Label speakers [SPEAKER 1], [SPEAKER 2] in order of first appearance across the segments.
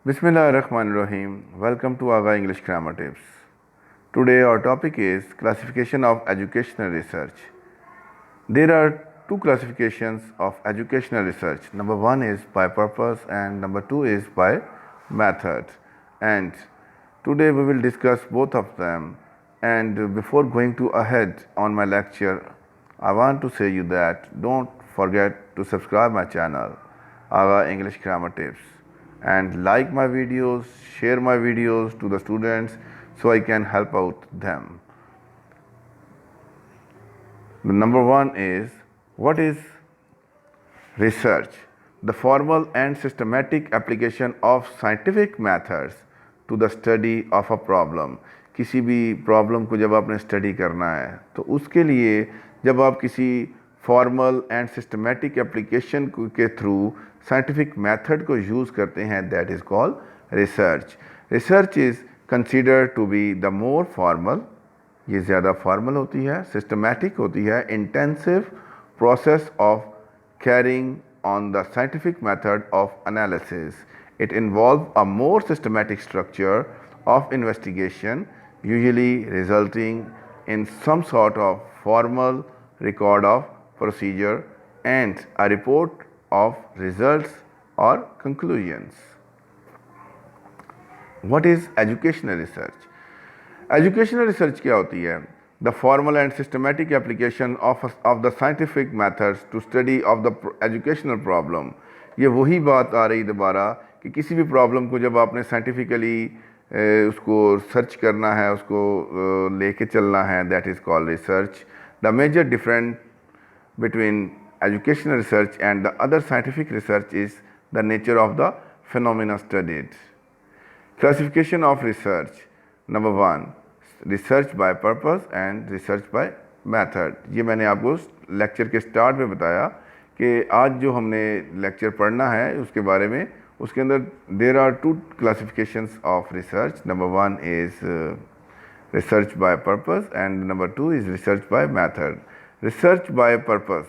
[SPEAKER 1] Bismillahirrahmanirrahim. Welcome to Aga English Grammar Tips. Today our topic is classification of educational research. There are two classifications of educational research. Number one is by purpose and number two is by method. And today we will discuss both of them. And before going to ahead on my lecture, I want to say you that don't forget to subscribe my channel, Aga English Grammar Tips, and like my videos, share my videos to the students so I can help out them. The number one is, what is research? The formal and systematic application of scientific methods to the study of a problem. किसी भी problem को जब आपने study करना है तो उसके लिए जब आप किसी फॉर्मल एंड सिस्टमेटिक एप्लीकेशन के थ्रू साइंटिफिक मेथड को यूज़ करते हैं, that is called research. Research is considered to be the more formal, ये ज़्यादा फॉर्मल होती है, सिस्टमेटिक होती है, intensive process of carrying on the scientific method of analysis. It involves a more systematic structure of investigation, usually resulting in some sort of formal record of procedure and a report of results or conclusions. What is educational research? Educational research क्या होती है? The formal and systematic application of the scientific methods to study of the educational problem. ये वही बात आ रही दोबारा कि किसी भी प्रॉब्लम को जब आपने साइंटिफिकली उसको सर्च करना है, उसको लेके चलना है, that is called research. The major difference between educational research and the other scientific research is the nature of the phenomena studied. Classification of research. Number one, research by purpose and research by method. ये मैंने आपको lecture के start में बताया कि आज जो हमने लेक्चर पढ़ना है उसके बारे में, उसके अंदर there are two classifications of research. Number one is research by purpose and number two is research by method. Research by purpose,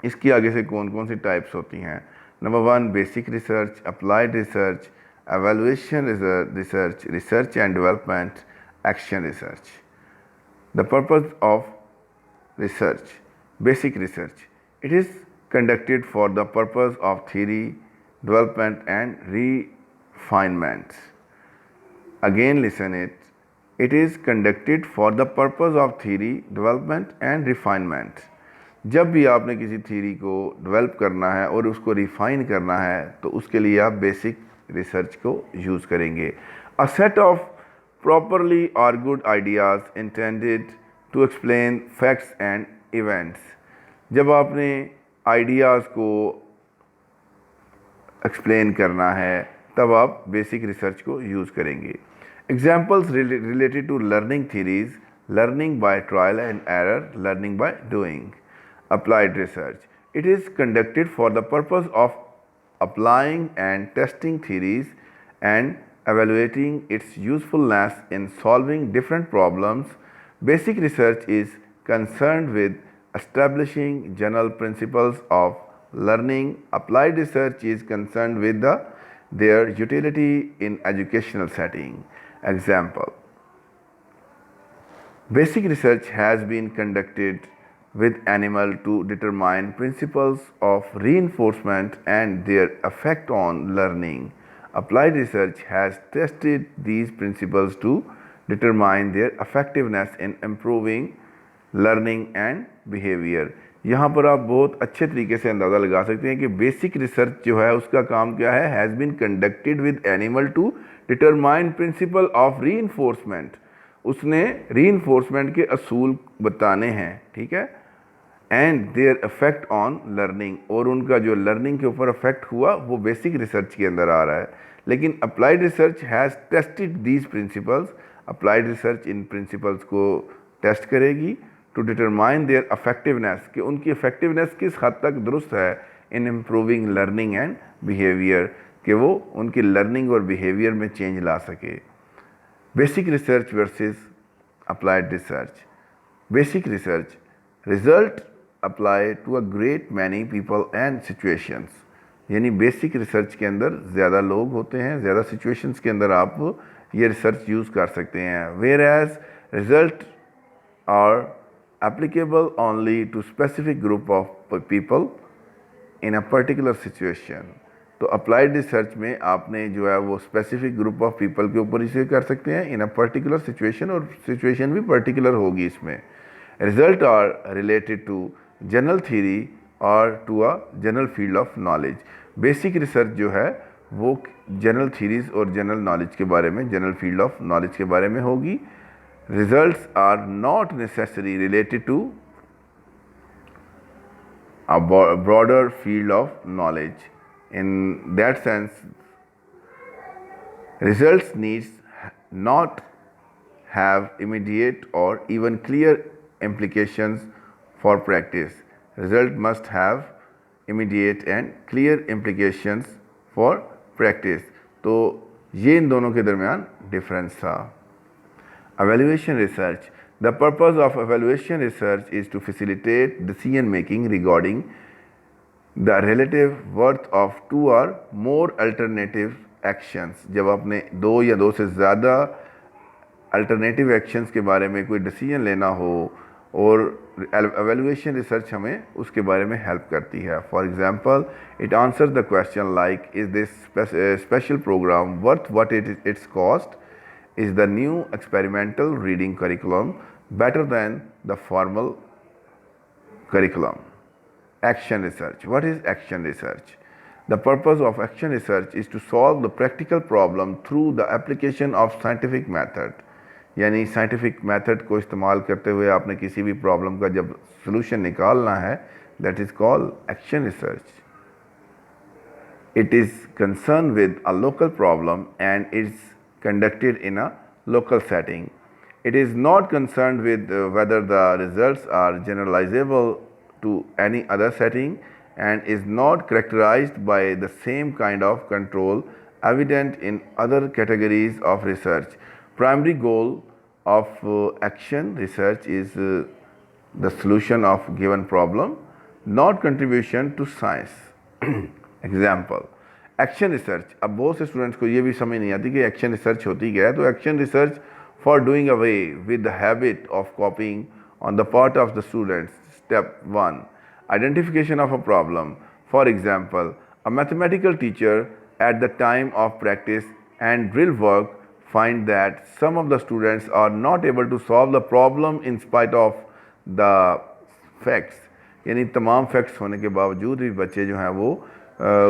[SPEAKER 1] इसकी आगे से कौन कौन सी टाइप्स होती हैं? Number one, basic research, applied research, evaluation research, research and development, action research. The purpose of research. Basic research. It is conducted for the purpose of theory, development and refinement. Again listen it. It is conducted for the purpose of theory, development and refinement. जब भी आपने किसी theory को develop करना है और उसको refine करना है तो उसके लिए आप बेसिक रिसर्च को यूज़ करेंगे. A set of properly argued ideas intended to explain facts and events. जब आपने आइडियाज़ को एक्सप्लेन करना है तब आप बेसिक रिसर्च को यूज़ करेंगे. Examples related to learning theories, learning by trial and error, learning by doing. Applied research. It is conducted for the purpose of applying and testing theories and evaluating its usefulness in solving different problems. Basic research is concerned with establishing general principles of learning. Applied research is concerned with their utility in educational setting. Example: basic research has been conducted with animal to determine principles of reinforcement and their effect on learning. Applied research has tested these principles to determine their effectiveness in improving learning and behavior. यहाँ पर आप बहुत अच्छे तरीके से अंदाज़ा लगा सकते हैं कि बेसिक रिसर्च जो है उसका काम क्या है? Has been conducted with animal to determine principle of reinforcement. उसने रीइंफोर्समेंट के असूल बताने हैं, ठीक है, and their effect on learning, और उनका जो लर्निंग के ऊपर इफेक्ट हुआ वो बेसिक रिसर्च के अंदर आ रहा है. लेकिन applied research has tested these principles. Applied research in principles को टेस्ट करेगी टू डिटरमाइन देयर इफेक्टिवनेस, कि उनकी इफेक्टिवनेस किस हद तक दुरुस्त है in improving learning and behaviour, कि वो उनकी लर्निंग और बिहेवियर में चेंज ला सके. Basic research versus applied research. Basic research result apply to a great many people and situations. यानी बेसिक रिसर्च के अंदर ज़्यादा लोग होते हैं, ज़्यादा सिचुएशंस के अंदर आप ये रिसर्च यूज़ कर सकते हैं। Whereas results are applicable only to specific group of people in a particular situation. तो अप्लाइड रिसर्च में आपने जो है वो स्पेसिफिक ग्रुप ऑफ पीपल के ऊपर इसे कर सकते हैं इन अ पर्टिकुलर सिचुएशन, और सिचुएशन भी पर्टिकुलर होगी इसमें। Result are related to general theory और to a general field of knowledge. Basic research जो है वो जनरल थ्योरीज और जनरल नॉलेज के बारे में, जनरल फील्ड ऑफ नॉलेज के बारे में होगी। Results are not necessary related to a broader field of knowledge. In that sense, results needs not have immediate or even clear implications for practice. Result must have immediate and clear implications for practice. तो ये इन दोनों के दरमियान difference था। Evaluation research. The purpose of evaluation research is to facilitate decision making regarding the relative worth of two or more alternative actions. जब आपने दो या दो से ज़्यादा अल्टरनेटिव एक्शंस के बारे में कोई डिसीजन लेना हो, और एवेल्यूएशन रिसर्च हमें उसके बारे में हेल्प करती है। For example, it answer the question like is this special program worth what its cost, is the new experimental reading curriculum better than the formal curriculum. Action research. What is action research? The purpose of action research is to solve the practical problem through the application of scientific method. यानी scientific method को इस्तेमाल करते हुए आपने किसी भी problem का जब सोल्यूशन निकालना है, that is called action research. It is concerned with a local problem and is conducted in a local setting. It is not concerned with whether the results are generalizable to any other setting and is not characterized by the same kind of control evident in other categories of research. Primary goal of action research is the solution of given problem, not contribution to science. Example, action research. अब बहुत से students को ये भी समझ नहीं आती कि एक्शन रिसर्च होती क्या है. तो action research for doing away with the habit of कॉपिंग on the part of the students. Step 1, identification of a problem. For example, a mathematical teacher at the time of practice and drill work find that some of the students are not able to solve the problem in spite of the facts. यानी तमाम facts होने के बावजूद भी बच्चे जो हैं वो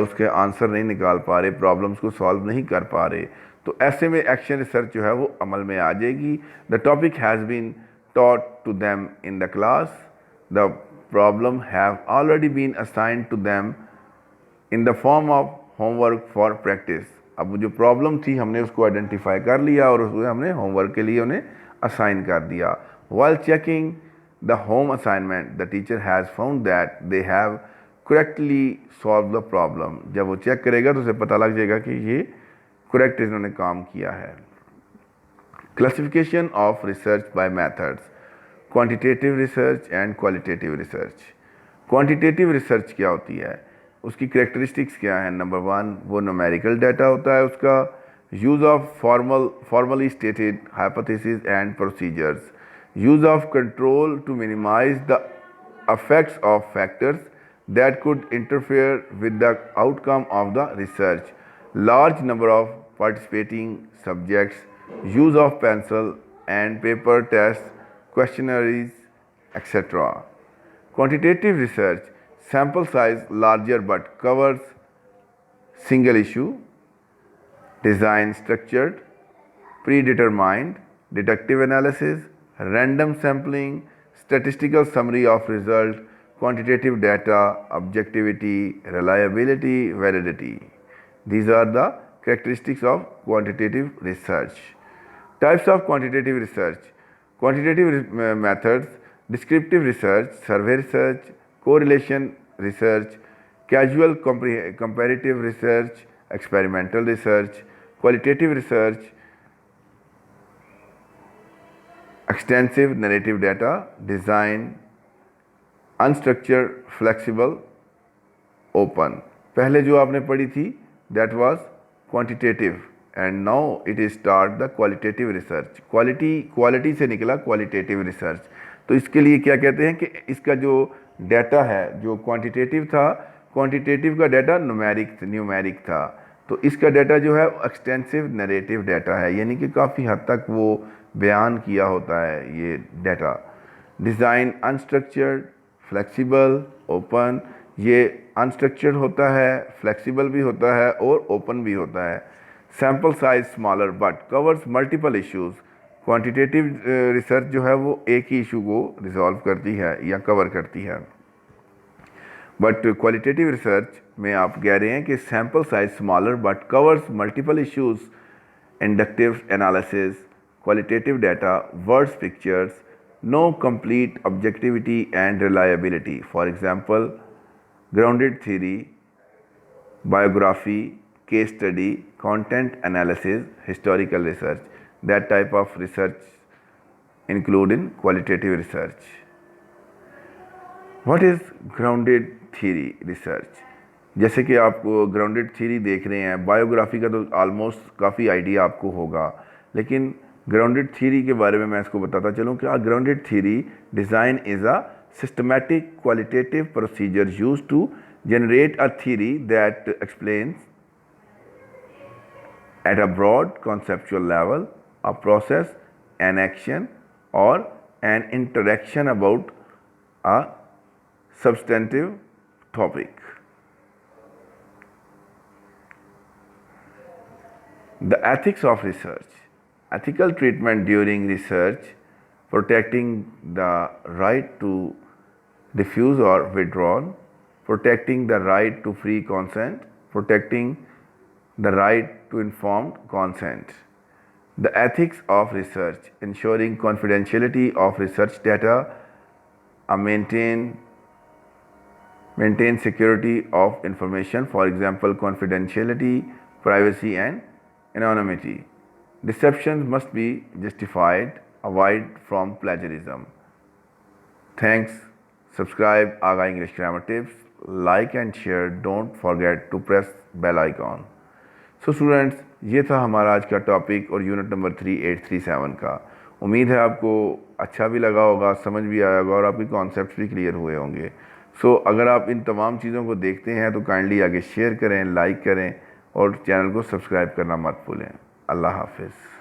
[SPEAKER 1] उसके आंसर नहीं निकाल पा रहे, प्रॉब्लम्स को सॉल्व नहीं कर पा रहे. तो ऐसे में एक्शन रिसर्च जो है वो अमल में आ जाएगी. The topic has been taught to them in the class. The problem have already been assigned to them in the form of homework for practice. अब जो प्रॉब्लम थी हमने उसको आइडेंटिफाई कर लिया और उसको हमने होमवर्क के लिए उन्हें असाइन कर दिया. While checking the home assignment, the teacher has found that they have correctly solved the problem. जब वो चेक करेगा तो उसे पता लग जाएगा कि ये करेक्ट इन्होंने काम किया है. Classification of research by methods. Quantitative research and qualitative research. Quantitative research क्या होती है, उसकी करेक्टरिस्टिक्स क्या है. नंबर 1, वो न्यूमेरिकल डाटा होता है उसका. Use of formally stated hypothesis and procedures. Use of control to minimize the effects of factors that could interfere with the outcome of the research. Large number of participating subjects. Use of pencil and paper tests, questionnaires, etc. Quantitative research. Sample size larger but covers single issue. Design structured, predetermined, deductive analysis, random sampling, statistical summary of result, quantitative data, objectivity, reliability, validity. These are the characteristics of quantitative research. Types of quantitative research. Quantitative methods: descriptive research, survey research, correlation research, casual comparative research, experimental research. Qualitative research: extensive narrative data, design, unstructured, flexible, open. पहले जो आपने पढ़ी थी that was quantitative and now it is start the qualitative research. Quality से निकला qualitative research. तो इसके लिए क्या कहते हैं कि इसका जो डाटा है, जो क्वांटिटेटिव था, क्वांटिटेटिव का डाटा न्यूमेरिक था, तो इसका डाटा जो है एक्सटेंसिव नरेटिव डाटा है, यानी कि काफ़ी हद तक वो बयान किया होता है ये data. Design unstructured, flexible, open. ये अनस्ट्रक्चर्ड होता है, फ्लेक्सिबल भी होता है और ओपन भी होता है। Sample size smaller but covers multiple issues. Quantitative research जो है वो एक ही इशू को रिजॉल्व करती है या कवर करती है, बट क्वालिटेटिव रिसर्च में आप कह रहे हैं कि sample size smaller but covers multiple issues, inductive analysis, qualitative data, words, pictures, no complete objectivity and reliability. For example grounded theory, biography, case study, content analysis, historical research. That type of research include in qualitative research. What is grounded theory research? जैसे कि आप grounded theory देख रहे हैं, biography का तो almost काफ़ी idea आपको होगा, लेकिन ग्राउंडेड थ्योरी के बारे में मैं इसको बताता चलूँ कि grounded theory design is a systematic qualitative procedure use to generate a theory that explains at a broad conceptual level a process, an action or an interaction about a substantive topic. The ethics of research. Ethical treatment during research, protecting the right to refuse or withdraw, protecting the right to free consent, protecting the right to informed consent. The ethics of research, ensuring confidentiality of research data, maintain security of information, for example, confidentiality, privacy and anonymity. Deceptions must be justified, avoid from plagiarism. Thanks. Subscribe Aga English Grammar Tips, like and share. Don't forget to press bell icon. So students, ये था हमारा आज का topic और unit number 3837 का। उम्मीद है आपको अच्छा भी लगा होगा, समझ भी आया होगा और आपके कॉन्सेप्ट्स भी क्लियर हुए होंगे। सो अगर आप इन तमाम चीज़ों को देखते हैं तो काइंडली आगे शेयर करें, लाइक करें और चैनल को सब्सक्राइब करना मत भूलें। अल्लाह हाफिज़।